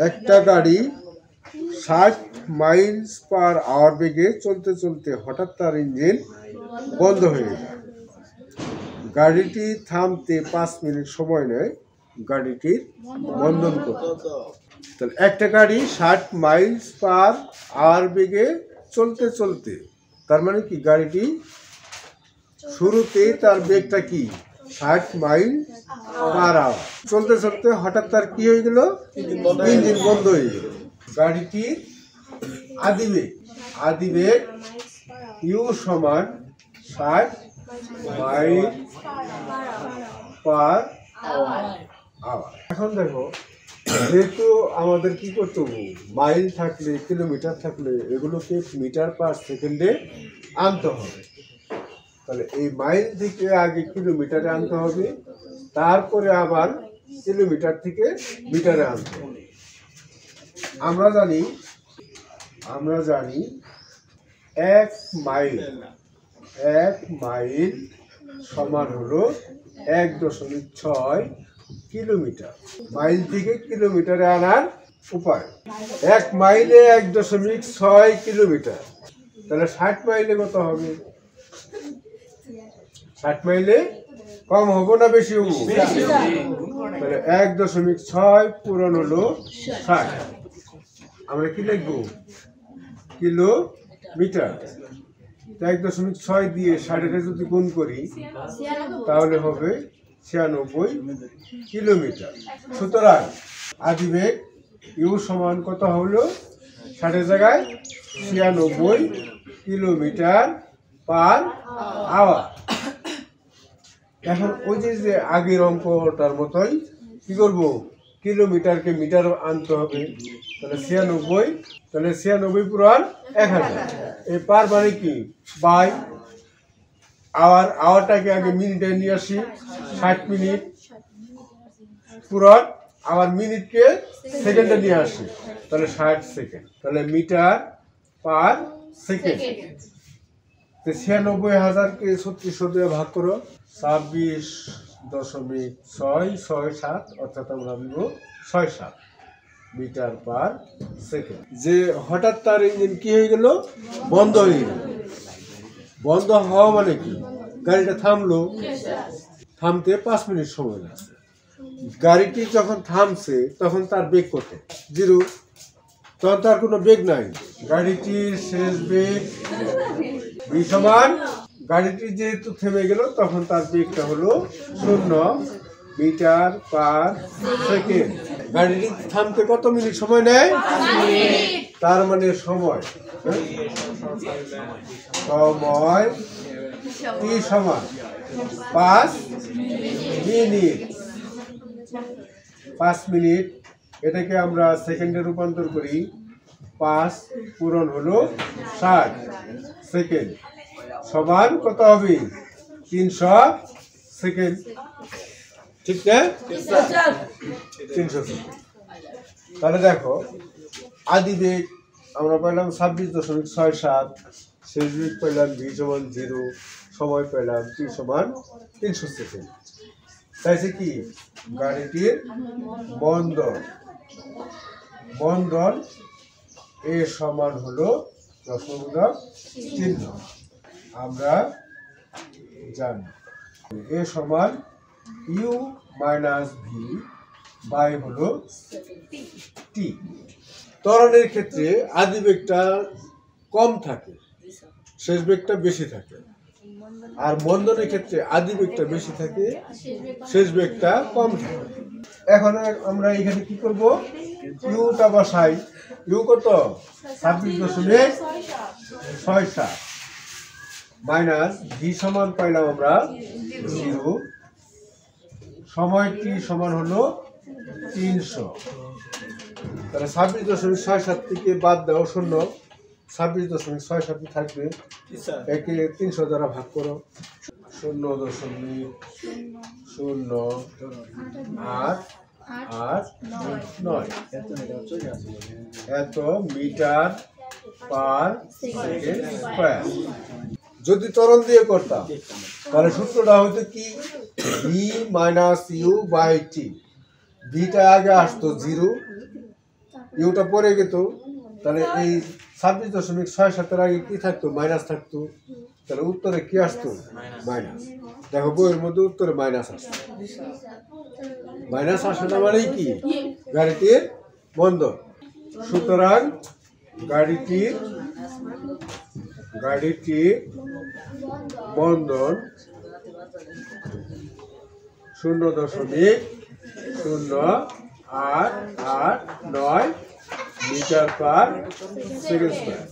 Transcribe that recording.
একটা গাড়ি 60 miles per hour বেগে চলতে চলতে হঠাৎ তার ইঞ্জিন বন্ধ হয়ে যায়। গাড়িটি থামতে 5 মিনিট সময় নেয় গাড়িটির বন্ধন করতে। তাহলে একটা গাড়ি 60 মাইলস পার আওয়ার বেগে চলতে চলতে, তার মানে কি গাড়িটি শুরুতেই তার বেগটা কি 60 মাইল পার আওয়ার, চলতে চলতে হঠাৎ তার কি হয়ে গেল, ইঞ্জিন বন্ধ হয়ে গেল। গাড়িটির আদিবেগ ইউ সমান 60 মাইল পার আওয়ার। এখন দেখো, যেহেতু আমাদের কি করতে হবে, মাইল থাকলে কিলোমিটার থাকলে এগুলোকে মিটার পার সেকেন্ডে আনতে হবে। তাহলে এই মাইল থেকে আগে কিলোমিটারে আনতে হবে, তারপরে আবার কিলোমিটার থেকে মিটারে আনতে হবে। আমরা জানি 1 মাইল সমান হলো 1.6 কিলোমিটার। মাইল থেকে কিলোমিটারে আনার উপায়, 1 মাইলে 1.6 কিলোমিটার। তাহলে 60 মাইলে কত হবে? 60 মাইলে কম হবো না বেশি হবো? তাহলে 1.6 পূরণ হলো 60। আমরা কি লিখবো? কিলোমিটার। 1.6 দিয়ে 60 যদি গুণ করি তাহলে হবে 96 কিলোমিটার। সুতরাং আদিবেগ ইউ সমান কত হলো? 60 জায়গায় 96 কিলোমিটার পার আওয়ার। এখন ওই যে আগের অঙ্কটার মতোই কি করব, কিলোমিটারকে মিটার আনতে হবে। তাহলে 96, তাহলে 96 পুরান 1000। এই পার মানে কি বাই আওয়ারটাকে আগে মিনিটে নিয়ে আসি, 60 মিনিট পুরান, আবার মিনিটকে সেকেন্ডে নিয়ে আসি, তাহলে 60 সেকেন্ড। তাহলে মিটার পার সেকেন্ড। 96,000কে 3600 দিয়ে ভাগ করো, 26.667, অর্থাৎ আমরা বলবো 67 মিটার পার সেকেন্ড। যে হঠাৎ তার ইঞ্জিন কি হয়ে গেল, বন্ধ হয়ে গেল। বন্ধ হওয়া মানে কি, গাড়িটা থামলো, থামতে 5 মিনিট সময় লাগছে। গাড়িটি যখন থামছে তখন তার বেগ কত? 0। তখন তার কোনো বেগ নাই। গাড়িটির শেষ বেগ v সমান, গাড়িটি যেহেতু থেমে গেল তখন তার বেগটা হলো 0 মিটার পার সেকেন্ড। গাড়িটি থামতে কত মিনিট সময় নেয়? তার মানে সময় টি সমান 5 মিনিট। 5 মিনিট, এটাকে আমরা সেকেন্ডে রূপান্তর করি। 5 পূরণ হলো 60 সেকেন্ড সমান কত হবে? 300 সেকেন্ড। ঠিক না? 300 সেকেন্ড। তাহলে দেখো, আদিবেগ আমরা পেলাম 26.67, শেষ বেগ পেলাম v সমান 0, সময় পেলাম t সমান 300 সেকেন্ড। তাইছে কি গাড়িটির বন্ধন এ সমান হলো প্রশ্নবোধক চিহ্ন। আমরা জানি এ সমান ইউ মাইনাস ভি বাই হলো টি। ত্বরণের ক্ষেত্রে আদিবেগটা কম থাকে, শেষ বেগটা বেশি থাকে। আর মন্দনের ক্ষেত্রে আদিবেগটা বেশি থাকে, শেষ বেগটা কম থাকে। এখন আমরা এখানে কি করব, ইউটা বসাই। ইউ কত? 26.67 মাইনাস ভি সমান পাইলাম আমরা 0, সময় টি সমান হলো 300। তাহলে 26.67 থেকে বাদ দাও 0, 26.67 থাকবে। একে 300 দ্বারা ভাগ করো, 0.0889 এত মিটার পার সেকেন্ড স্কয়ার। যদি ত্বরণ দিয়ে করতাম তাহলে সূত্রটা হতো কি, V minus you by T. ভিটা আগে আসতো 0, ইউটা পড়ে যেত, তাহলে এই 26.67 আগে কি থাকতো? মাইনাস থাকতো। তাহলে উত্তরে কি আসতো? মাইনাস। দেখো বইয়ের মধ্যে উত্তরে মাইনাস আসতো। মাইনাস আসাটা মানে কি? গাড়িটির বন্ধন। সুতরাং গাড়িটির বন্ধন 0.0889 মিটার পার সেকেন্ড স্কয়ার।